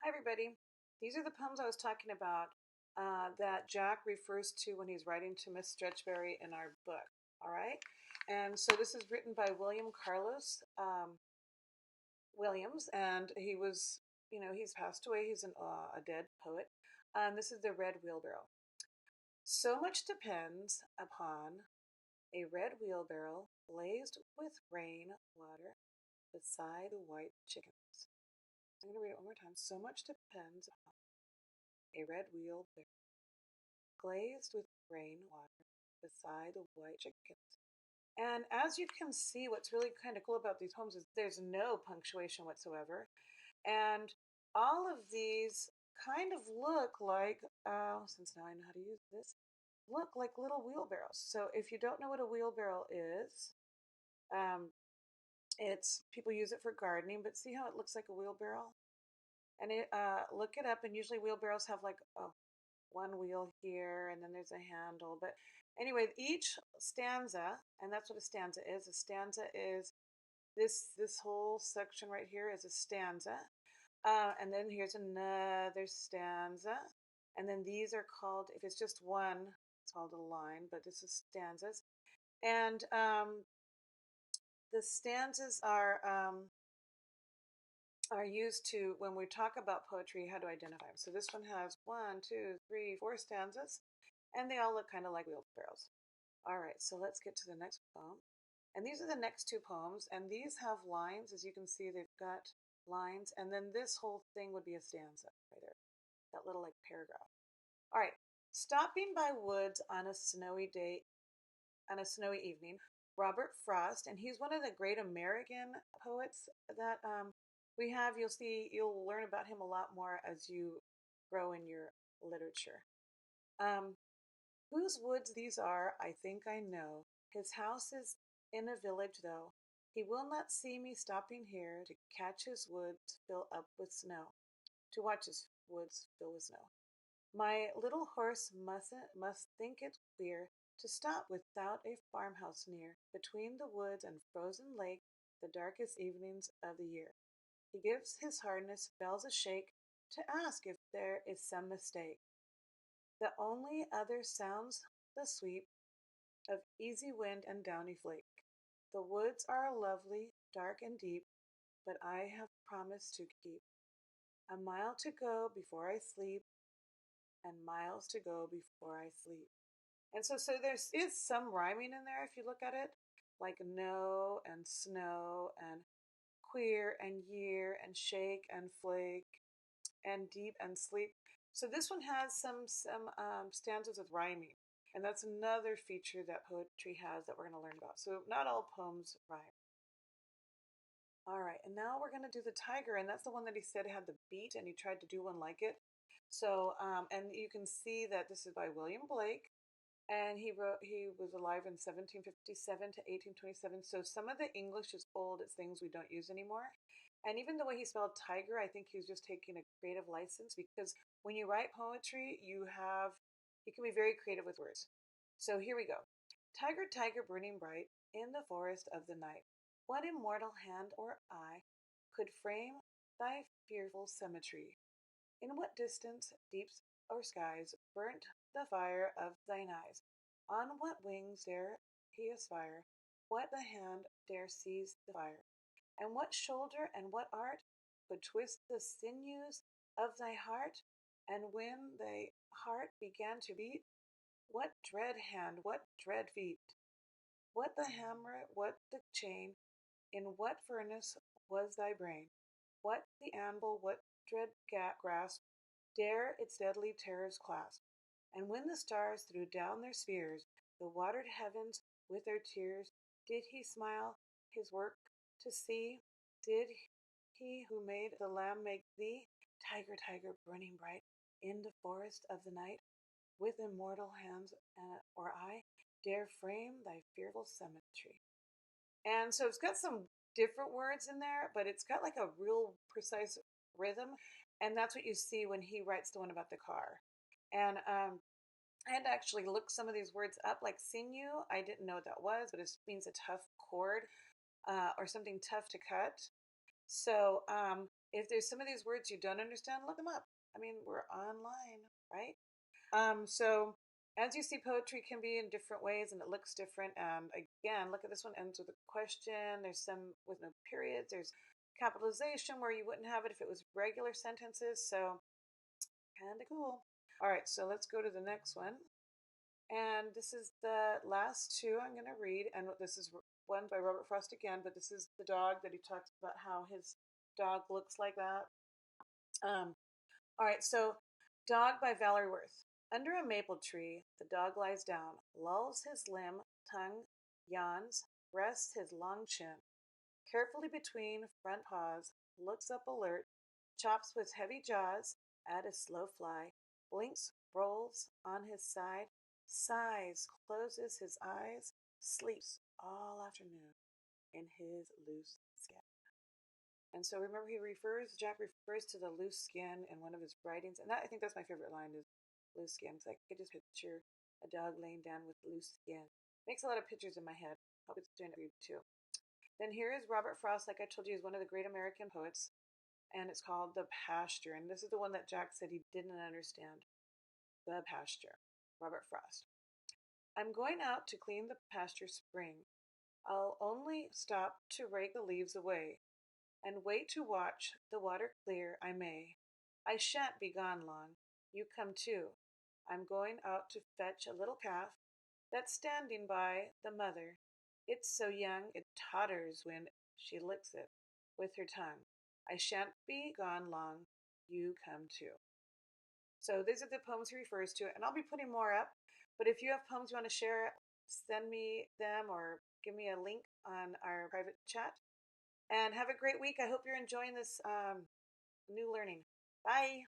Hi, everybody. These are the poems I was talking about that Jack refers to when he's writing to Miss Stretchberry in our book. All right. And so this is written by William Carlos Williams, and he's passed away. He's a dead poet. This is the Red Wheelbarrow. So much depends upon a red wheelbarrow glazed with rain water beside the white chickens. I'm going to read it one more time. So much depends upon a red wheelbarrow glazed with rainwater beside the white chickens. And as you can see, what's really kind of cool about these poems is there's no punctuation whatsoever. And all of these kind of look like, since now I know how to use this, look like little wheelbarrows. So if you don't know what a wheelbarrow is, um, it's people use it for gardening, but see how it looks like a wheelbarrow? And look it up, and usually wheelbarrows have like one wheel here, and then there's a handle. But anyway, each stanza, and that's what a stanza is. A stanza is this whole section right here is a stanza, and then here's another stanza, and then these are called, if it's just one, it's called a line, but this is stanzas, and the stanzas are used to, when we talk about poetry, how to identify them. So this one has 1, 2, 3, 4 stanzas, and they all look kind of like wheelbarrows. All right, so let's get to the next poem. And these are the next two poems, and these have lines. As you can see, they've got lines, and then this whole thing would be a stanza right there, that little like paragraph. All right, stopping by woods on a snowy day, on a snowy evening, Robert Frost, and he's one of the great American poets that we have. You'll learn about him a lot more as you grow in your literature. Um, Whose woods these are, I think I know. His house is in a village, though. He will not see me stopping here to catch his woods fill up with snow, to watch his woods fill with snow. My little horse must think it queer to stop without a farmhouse near, between the woods and frozen lake, the darkest evenings of the year. He gives his harness bells a shake to ask if there is some mistake. The only other sounds the sweep of easy wind and downy flake. The woods are lovely, dark and deep, but I have promised to keep a mile to go before I sleep, and miles to go before I sleep. And so there is some rhyming in there if you look at it, like no and snow and queer and year and shake and flake and deep and sleep. So this one has some stanzas with rhyming, and that's another feature that poetry has that we're going to learn about. So not all poems rhyme. All right, and now we're going to do the tiger, and that's the one that he said had the beat, and he tried to do one like it. So, and you can see that this is by William Blake, and he was alive in 1757 to 1827. So some of the English is old. It's things we don't use anymore. And even the way he spelled tiger, I think he was just taking a creative license, because when you write poetry, you can be very creative with words. So here we go. Tiger, tiger, burning bright in the forest of the night, what immortal hand or eye could frame thy fearful symmetry? In what distance, deeps or skies, burnt the fire of thine eyes? On what wings dare he aspire? What the hand dare seize the fire? And what shoulder and what art could twist the sinews of thy heart? And when thy heart began to beat, what dread hand, what dread feet? What the hammer, what the chain? In what furnace was thy brain? What the anvil, what dread grasp dare its deadly terrors clasp? And when the stars threw down their spheres, the watered heavens with their tears, did he smile his work to see? Did he who made the lamb make thee, tiger, tiger, burning bright, in the forest of the night, with immortal hands or eye, dare frame thy fearful symmetry? And so it's got some different words in there, but it's got like a real precise rhythm. And that's what you see when he writes the one about the car. And I had to actually look some of these words up, like sinew. I didn't know what that was, but it means a tough cord or something tough to cut. So If there's some of these words you don't understand, look them up. I mean, we're online, right? So as you see, poetry can be in different ways and it looks different. And again, look at this one ends with a question. There's some with no periods. There's capitalization where you wouldn't have it if it was regular sentences. So kind of cool. All right, so let's go to the next one. And this is the last two I'm going to read. And this is one by Robert Frost again, but this is the dog that he talks about how his dog looks like that. All right, so Dog by Valerie Worth. Under a maple tree, the dog lies down, lulls his limb, tongue yawns, rests his long chin. Carefully between front paws, looks up alert, chops with heavy jaws at a slow fly, blinks, rolls on his side, sighs, closes his eyes, sleeps all afternoon in his loose skin. And so remember, Jack refers to the loose skin in one of his writings. And I think that's my favorite line is loose skin. Because I could just picture a dog laying down with loose skin. Makes a lot of pictures in my head. Hope it's doing it for you too. Then here is Robert Frost, like I told you, is one of the great American poets. And it's called The Pasture. And this is the one that Jack said he didn't understand. The Pasture. Robert Frost. I'm going out to clean the pasture spring. I'll only stop to rake the leaves away and wait to watch the water clear I may. I shan't be gone long. You come too. I'm going out to fetch a little calf that's standing by the mother. It's so young it totters when she licks it with her tongue. I shan't be gone long. You come too. So these are the poems he refers to, and I'll be putting more up. But if you have poems you want to share, send me them or give me a link on our private chat. And have a great week. I hope you're enjoying this new learning. Bye.